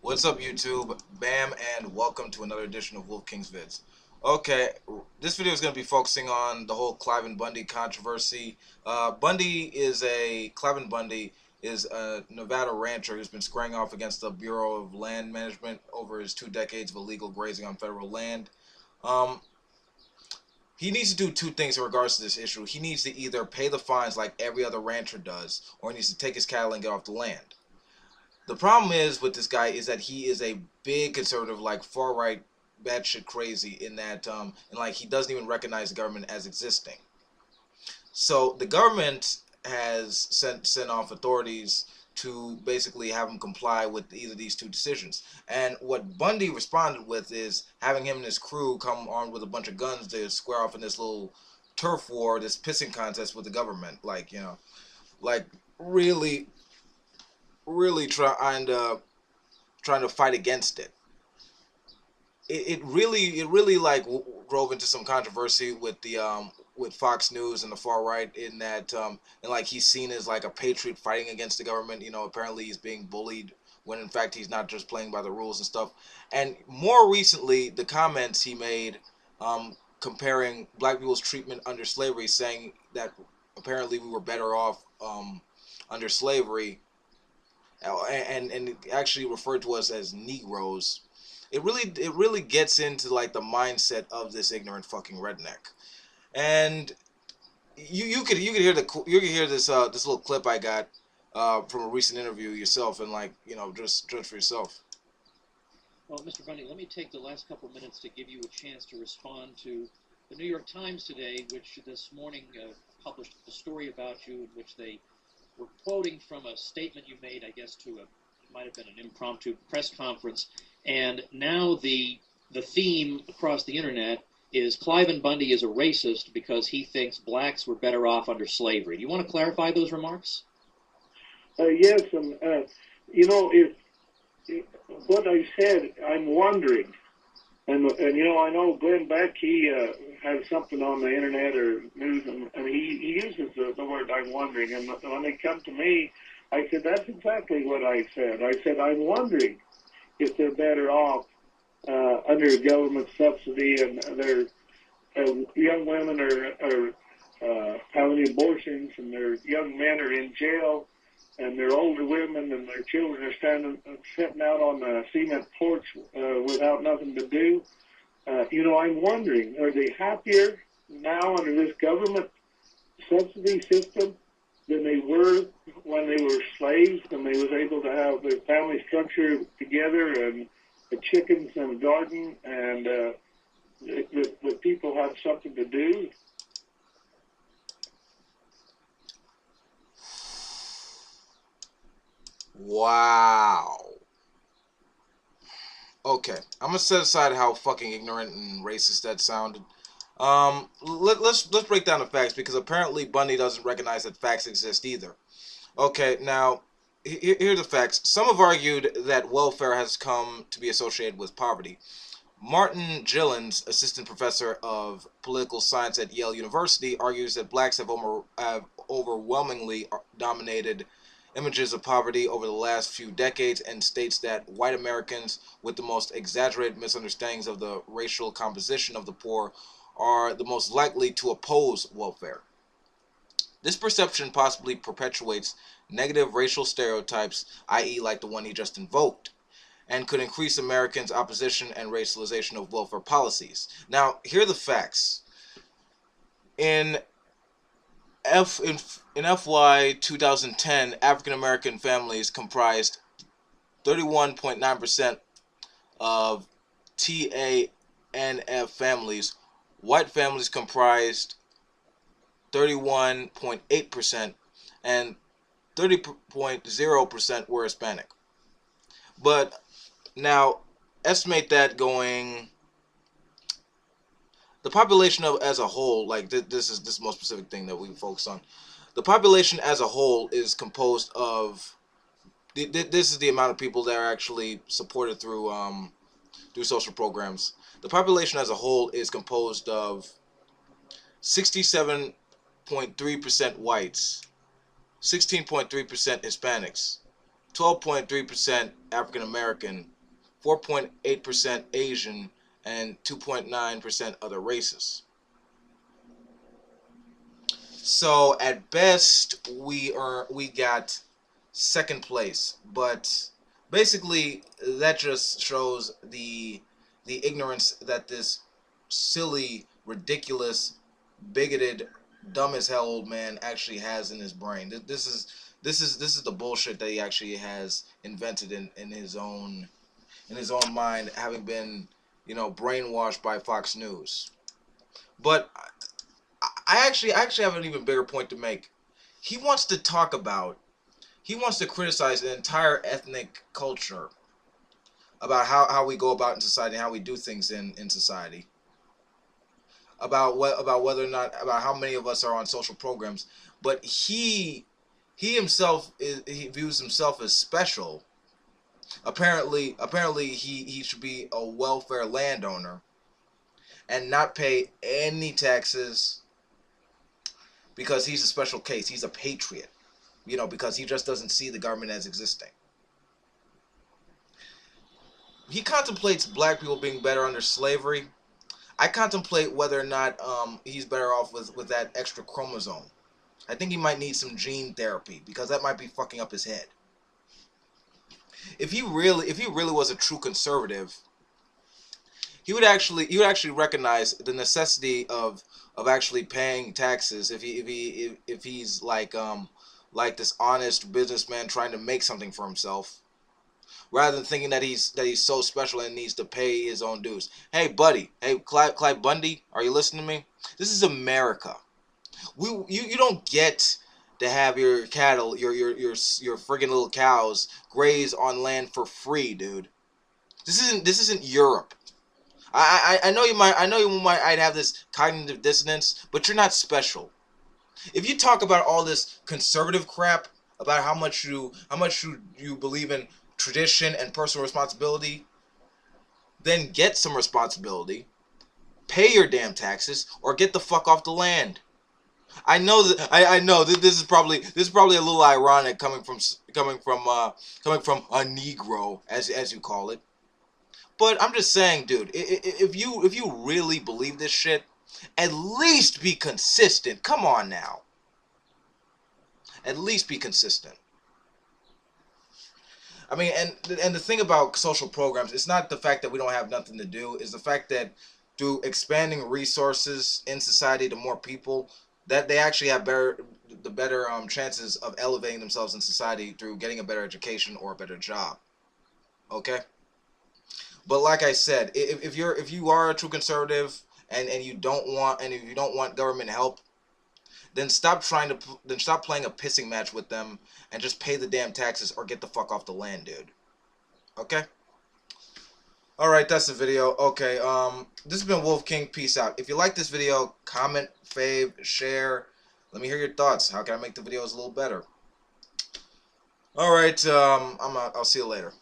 What's up, YouTube? Bam, and welcome to another edition of Wolf King's Vids. Okay, this video is going to be focusing on the whole Cliven Bundy controversy. Cliven Bundy is a Nevada rancher who's been squaring off against the Bureau of Land Management over his 2 decades of illegal grazing on federal land. Um, he needs to do two things in regards to this issue. He needs to either pay the fines like every other rancher does, or he needs to take his cattle and get off the land. The problem is with this guy is that he is a big conservative, like far right, batshit crazy in that, and like he doesn't even recognize the government as existing. So the government has sent off authorities to basically have him comply with either of these two decisions. And what Bundy responded with is having him and his crew come on with a bunch of guns to square off in this little turf war, this pissing contest with the government. Like, like really, really trying to fight against it. It really like drove into some controversy with the with Fox News and the far right in that and like he's seen as like a patriot fighting against the government. Apparently he's being bullied when in fact he's not, just playing by the rules and stuff. And more recently, the comments he made comparing black people's treatment under slavery, saying that apparently we were better off under slavery, and actually referred to us as Negroes. It really gets into like the mindset of this ignorant fucking redneck. And you could hear this little clip I got from a recent interview yourself, and like just judge for yourself. Well, Mr. Bundy, let me take the last couple of minutes to give you a chance to respond to the New York Times today, which this morning published a story about you in which they were quoting from a statement you made, I guess, to it might have been an impromptu press conference. And now the theme across the internet is Cliven Bundy is a racist because he thinks blacks were better off under slavery. Do you want to clarify those remarks? Yes, and if what I said, I'm wondering, and I know Glenn Beck, he has something on the internet or news, and he uses the word "I'm wondering," and when they come to me, I said that's exactly what I said. I said I'm wondering if they're better off under government subsidy, and their young women are having abortions, and their young men are in jail, and their older women and their children are sitting out on the cement porch without nothing to do. I'm wondering, are they happier now under this government subsidy system than they were when they were slaves and they was able to have their family structure together and the chickens and the garden and the people have something to do? Wow. Okay, I'm gonna set aside how fucking ignorant and racist that sounded. Let's break down the facts, because apparently Bundy doesn't recognize that facts exist either. Okay, now here are the facts. Some have argued that welfare has come to be associated with poverty. Martin Gillen's assistant professor of political science at Yale University argues that blacks have overwhelmingly dominated images of poverty over the last few decades, and states that white Americans with the most exaggerated misunderstandings of the racial composition of the poor are the most likely to oppose welfare. This perception possibly perpetuates negative racial stereotypes, i.e., like the one he just invoked, and could increase Americans' opposition and racialization of welfare policies. Now, here are the facts. In FY 2010, African American families comprised 31.9% of TANF families. White families comprised 31.8%, and 30.0% were Hispanic. But now, estimate that going the population as a whole, like this is the most specific thing that we focus on. The population as a whole is composed of this is the amount of people that are actually supported through social programs. The population as a whole is composed of 67.3% whites, 16.3% Hispanics, 12.3% African American, 4.8% Asian, and 2.9% other races. So at best, we got second place, but basically that just shows the ignorance that this silly, ridiculous, bigoted, dumb as hell old man actually has in his brain. This is the bullshit that he actually has invented in his own mind, having been, brainwashed by Fox News. But I actually have an even bigger point to make. He wants to talk about he wants to criticize an entire ethnic culture about how we go about in society, how we do things in society, about whether or not, about how many of us are on social programs. But he himself he views himself as special. Apparently he should be a welfare landowner and not pay any taxes because he's a special case. He's a patriot, because he just doesn't see the government as existing. He contemplates black people being better under slavery. I contemplate whether or not he's better off with that extra chromosome. I think he might need some gene therapy because that might be fucking up his head. If he really was a true conservative, he would actually recognize the necessity of actually paying taxes if he's like this honest businessman trying to make something for himself, rather than thinking that he's so special and needs to pay his own dues. Hey, buddy. Hey, Cliven Bundy, are you listening to me? This is America. You don't get to have your cattle, your friggin' little cows graze on land for free, dude. This isn't Europe. I know you might have this cognitive dissonance, but you're not special. If you talk about all this conservative crap about how much you believe in tradition and personal responsibility, then get some responsibility, pay your damn taxes, or get the fuck off the land. I know that this is probably a little ironic coming from a Negro, as you call it. But I'm just saying, dude, if you really believe this shit, at least be consistent. Come on now. At least be consistent. I mean, and the thing about social programs, it's not the fact that we don't have nothing to do. It's the fact that through expanding resources in society to more people, that they actually have better chances of elevating themselves in society through getting a better education or a better job. Okay. But like I said, if you are a true conservative and you don't want government help, then stop playing a pissing match with them and just pay the damn taxes or get the fuck off the land, dude. Okay? Alright, that's the video. Okay, this has been Wolf King. Peace out. If you like this video, comment, fave, share. Let me hear your thoughts. How can I make the videos a little better? Alright, I'll see you later.